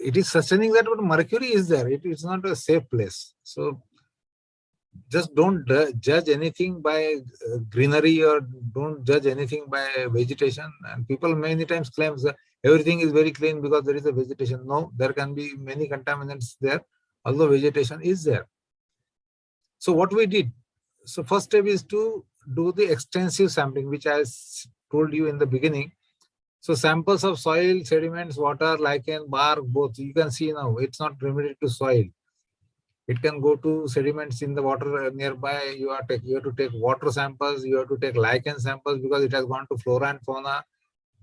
it is sustaining that, but mercury is there. It is not a safe place. So just don't judge anything by greenery or don't judge anything by vegetation. And people many times claim that everything is very clean because there is a vegetation. No, there can be many contaminants there, although vegetation is there. So what we did, so first step is to do the extensive sampling, which I told you in the beginning. So samples of soil, sediments, water, lichen, bark, both. You can see now it's not limited to soil. It can go to sediments in the water nearby. You have to take water samples. You have to take lichen samples because it has gone to flora and fauna.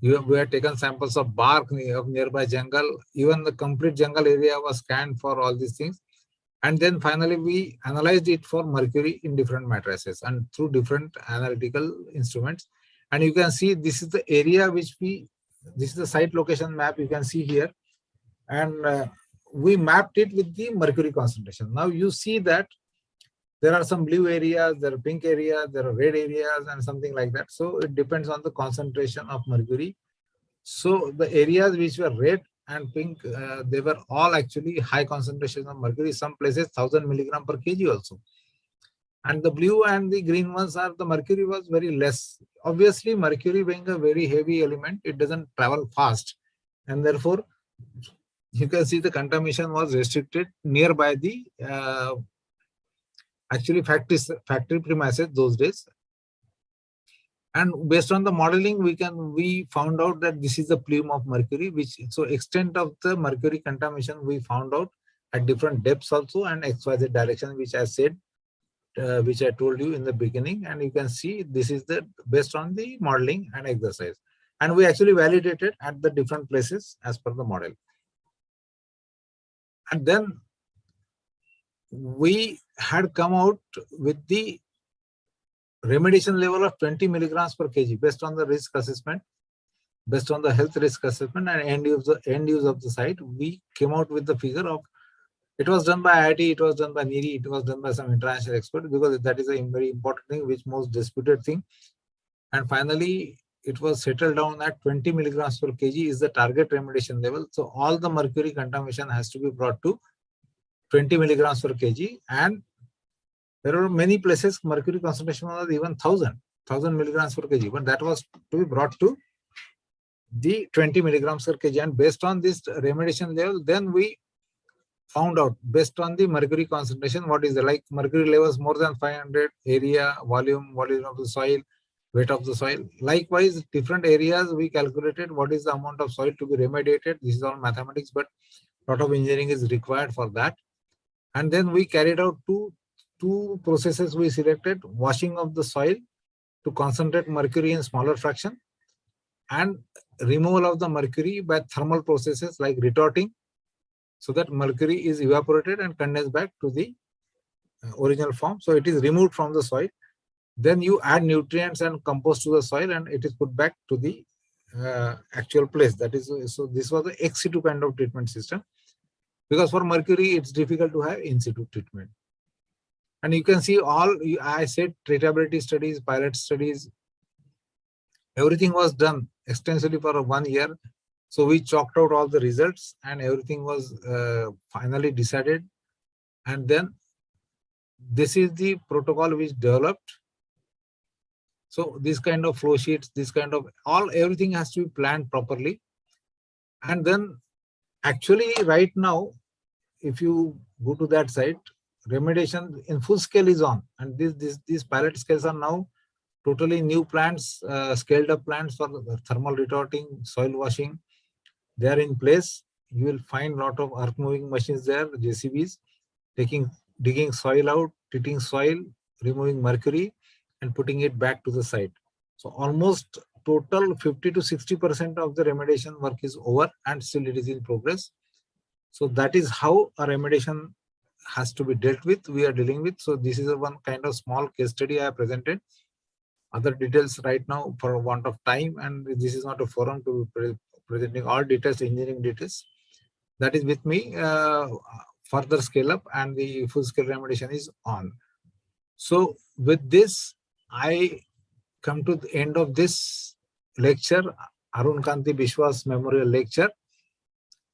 We have taken samples of bark of nearby jungle. Even the complete jungle area was scanned for all these things. And then finally, we analyzed it for mercury in different matrices and through different analytical instruments. And you can see this is the area which this is the site location map you can see here. And we mapped it with the mercury concentration. Now you see that there are some blue areas, there are pink areas, there are red areas and something like that. So it depends on the concentration of mercury. So the areas which were red and pink, they were all actually high concentration of mercury. Some places 1000 milligram per kg also. And the blue and the green ones are the mercury was very less. Obviously, mercury being a very heavy element, it doesn't travel fast. And therefore, you can see the contamination was restricted nearby the actually factory premises those days. And based on the modeling, we found out that this is the plume of mercury, so extent of the mercury contamination we found out at different depths also and XYZ direction, which I said, which I told you in the beginning. And you can see this is based on the modeling and exercise. And we actually validated at the different places as per the model. And then we had come out with the remediation level of 20 milligrams per kg based on the risk assessment, based on the health risk assessment and end use of the site. We came out with the figure of, it was done by IIT, it was done by NIRI, it was done by some international experts, because that is a very important thing, which most disputed thing. And finally, it was settled down at 20 milligrams per kg is the target remediation level. So all the mercury contamination has to be brought to 20 milligrams per kg. And there are many places mercury concentration was even 1000 milligrams per kg, but that was to be brought to the 20 milligrams per kg. And based on this remediation level, then we found out, based on the mercury concentration, what is the, like mercury levels more than 500, area, volume of the soil, weight of the soil. Likewise, different areas we calculated what is the amount of soil to be remediated. This is all mathematics, but a lot of engineering is required for that. And then we carried out two processes we selected: washing of the soil to concentrate mercury in smaller fraction, and removal of the mercury by thermal processes like retorting, so that mercury is evaporated and condensed back to the original form. So it is removed from the soil. Then you add nutrients and compost to the soil, and it is put back to the actual place. That is, so this was the ex situ kind of treatment system, because for mercury it's difficult to have in situ treatment. And you can see all, I said treatability studies, pilot studies, everything was done extensively for 1 year. So we chalked out all the results and everything was finally decided. And then this is the protocol which developed. So this kind of flow sheets, this kind of everything has to be planned properly. And then actually right now, if you go to that site, remediation in full scale is on. And these pilot scales are now totally new plants, scaled up plants for thermal retorting, soil washing. They are in place. You will find a lot of earth moving machines there, JCBs, digging soil out, treating soil, removing mercury, and putting it back to the site. So almost total 50 to 60% of the remediation work is over, and still it is in progress. So that is how a remediation has to be dealt with, we are dealing with. So this is a one kind of small case study I have presented. Other details right now for want of time, and this is not a forum to be presenting all details, engineering details. That is with me. Further scale up and the full scale remediation is on. So with this, I come to the end of this lecture, Arun Kanti Bishwas Memorial Lecture.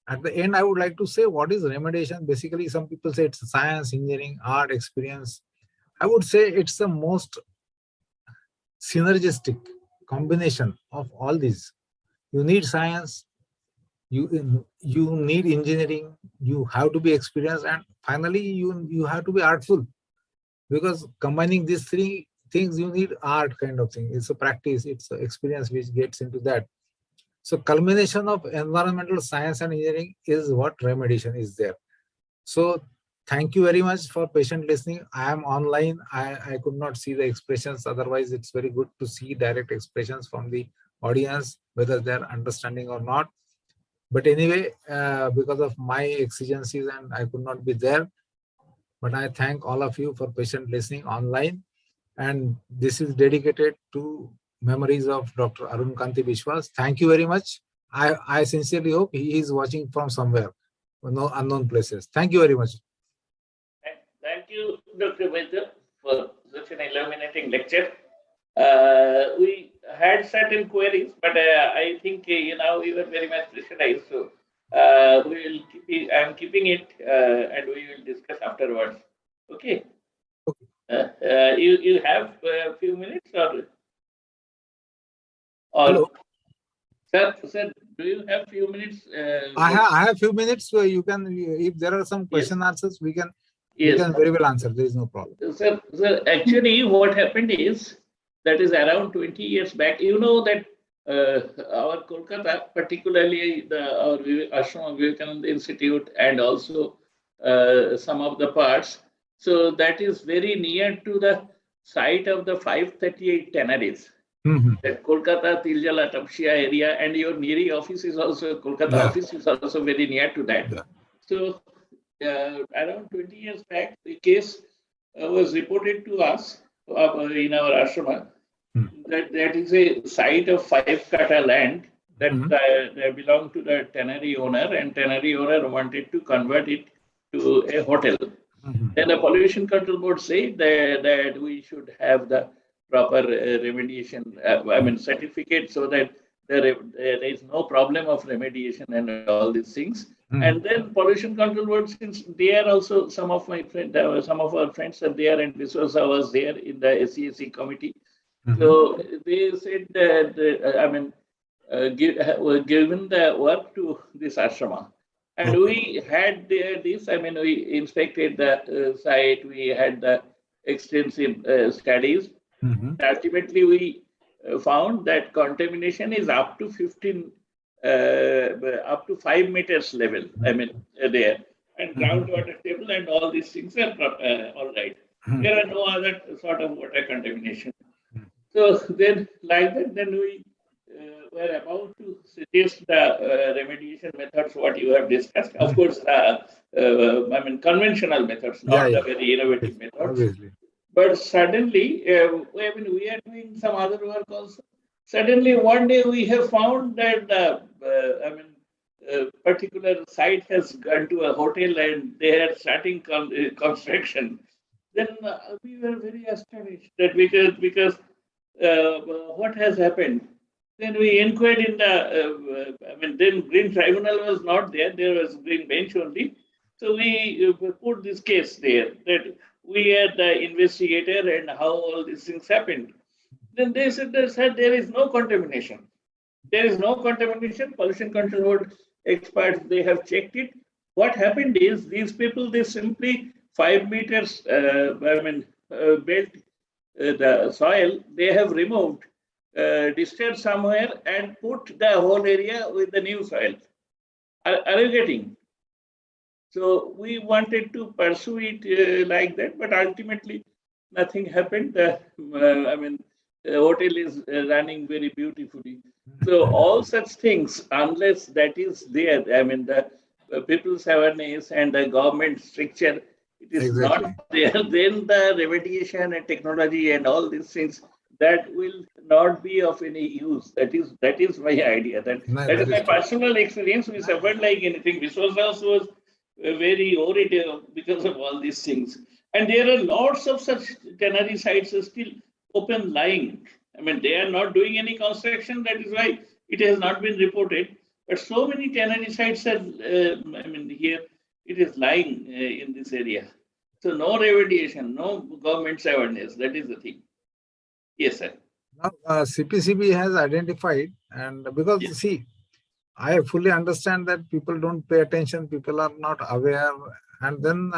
At the end, I would like to say, what is remediation? Basically, some people say it's science, engineering, art, experience. I would say it's the most synergistic combination of all these. You need science, you need engineering, you have to be experienced, and finally you have to be artful, because combining these three things, you need art kind of thing. It's a practice, it's an experience which gets into that. So culmination of environmental science and engineering is what remediation is there. So thank you very much for patient listening. I am online. I could not see the expressions. Otherwise, it's very good to see direct expressions from the audience, whether they're understanding or not. But anyway, because of my exigencies, and I could not be there. But I thank all of you for patient listening online. And this is dedicated to memories of Dr. Arun Kanti Bishwas. Thank you very much. I sincerely hope he is watching from somewhere, no unknown places. Thank you very much. Thank you, Dr. Vaidya, for such an illuminating lecture. We had certain queries, but I think we were very much pressurized. So we will keep it, I'm keeping it, and we will discuss afterwards. Okay. You have a few minutes, or Hello. Sir, do you have few minutes? I have few minutes, so you can, if there are some question answers, we can very well answer. There is no problem. Sir, actually, what happened is, that is around 20 years back, you know that our Kolkata, particularly our Ashram Vivekananda Institute, and also some of the parts, so that is very near to the site of the 538 tanneries. That Kolkata, Tiljala, Tapshia area, and your NIRI office is also, Kolkata office is also very near to that. So around 20 years back, the case was reported to us in our ashrama. Hmm. That is a site of 5 kata land that belonged to the tannery owner, and tannery owner wanted to convert it to a hotel. Then the pollution control board said that we should have the proper remediation, certificate, so that there is no problem of remediation and all these things. And then pollution control board, since they are also some of my friends, some of our friends are there, and this was I was there in the SESC committee. So they said that given the work to this ashrama. And we had this, we inspected the site, we had the extensive studies. Ultimately, we found that contamination is up to up to 5 meters level, there. And groundwater table and all these things are all right. There are no other sort of water contamination. So then, like that, then we were about to suggest the remediation methods, what you have discussed. Of course, conventional methods, not the very innovative methods. Obviously. But suddenly, we are doing some other work also. Suddenly, one day we have found that a particular site has gone to a hotel and they are starting construction. Then we were very astonished that because what has happened. Then we inquired in the, then Green Tribunal was not there, there was Green Bench only. So we put this case there, that we are the investigator and how all these things happened. Then they said there is no contamination. There is no contamination. Pollution Control Board experts, they have checked it. What happened is these people, they simply 5 meters built the soil, they have removed, disturbed somewhere and put the whole area with the new soil. Are you getting? So we wanted to pursue it like that, but ultimately nothing happened. The hotel is running very beautifully. So all such things, unless that is there, the people's awareness and the government structure, it is not there, then the remediation and technology and all these things, that will not be of any use. That is my idea. That is my personal experience. We suffered like anything. Vishwas House was very worried because of all these things. And there are lots of such tannery sites still open lying. They are not doing any construction. That is why it has not been reported. But so many tannery sites are, here it is lying in this area. So no remediation, no government's awareness. That is the thing. Yes, sir. Now, CPCB has identified, and because see, I fully understand that people don't pay attention, people are not aware, and then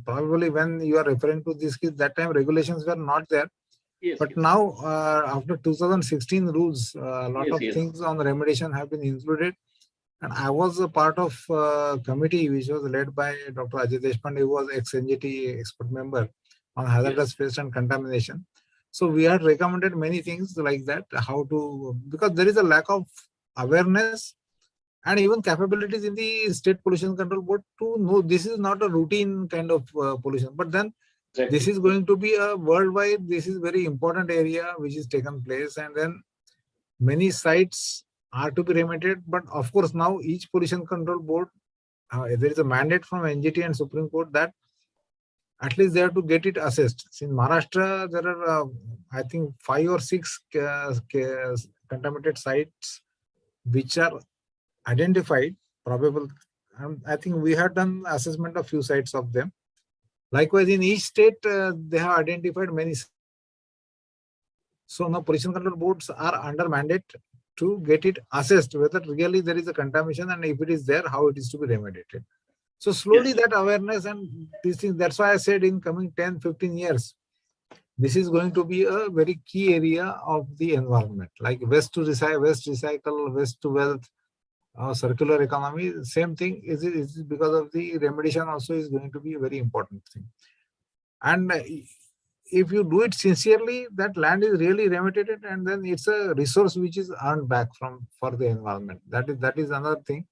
probably when you are referring to this case, that time regulations were not there. But now, after 2016 rules, a lot of things on remediation have been included. And I was a part of a committee which was led by Dr. Ajay Deshpande, who was ex-NGT expert member on hazardous waste and contamination. So we had recommended many things like that, how to, because there is a lack of awareness and even capabilities in the State Pollution Control Board to know this is not a routine kind of pollution. But then this is going to be a worldwide, this is very important area which is taken place, and then many sites are to be remediated. But of course, now each Pollution Control Board, there is a mandate from NGT and Supreme Court that at least they have to get it assessed. In Maharashtra, there are, I think, 5 or 6 contaminated sites which are identified, probable. I think we have done assessment of few sites of them. Likewise, in each state, they have identified many. So now pollution control boards are under mandate to get it assessed, whether really there is a contamination, and if it is there, how it is to be remediated. So slowly that awareness and these things, that's why I said in coming 10, 15 years, this is going to be a very key area of the environment, like waste to recycle, waste to wealth, circular economy. Same thing is because of the remediation also is going to be a very important thing. And if you do it sincerely, that land is really remediated, and then it's a resource which is earned back for the environment. That is another thing.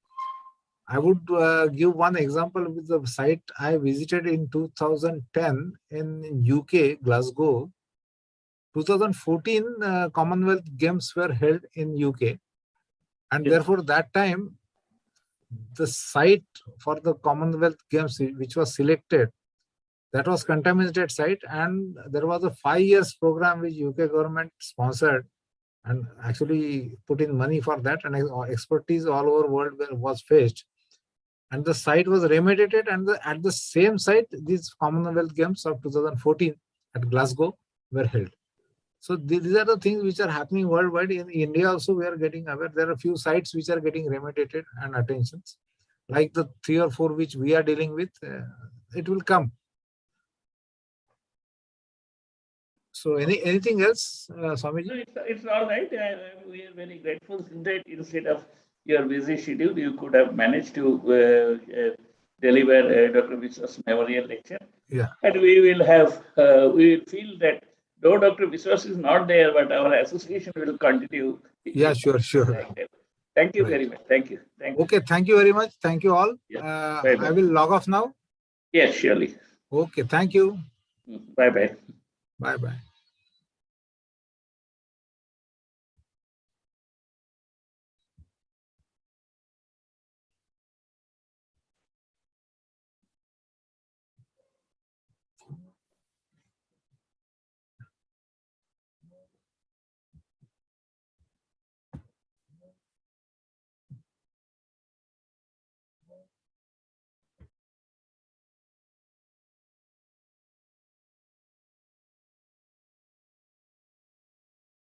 I would give one example with the site I visited in 2010 in UK, Glasgow. 2014 Commonwealth Games were held in UK, and Yes. therefore that time the site for the Commonwealth Games which was selected, that was contaminated site, and there was a 5 years program which UK government sponsored and actually put in money for that, and expertise all over world was faced, and the site was remediated, and at the same site these Commonwealth Games of 2014 at Glasgow were held. So these are the things which are happening worldwide. In India also we are getting aware. There are a few sites which are getting remediated and attentions, like the 3 or 4 which we are dealing with. It will come. So anything else, Swamiji? No, it's all right. We are very grateful that instead of your busy schedule, you could have managed to deliver Dr. Vishwas Memorial Lecture. Yeah. And we will feel that though Dr. Vishwas is not there, but our association will continue. Yeah, sure. Like that. Thank you very much. Thank you. Okay, thank you very much. Thank you all. Yeah. I will log off now. Yes, surely. Okay, thank you. Bye-bye. Bye-bye.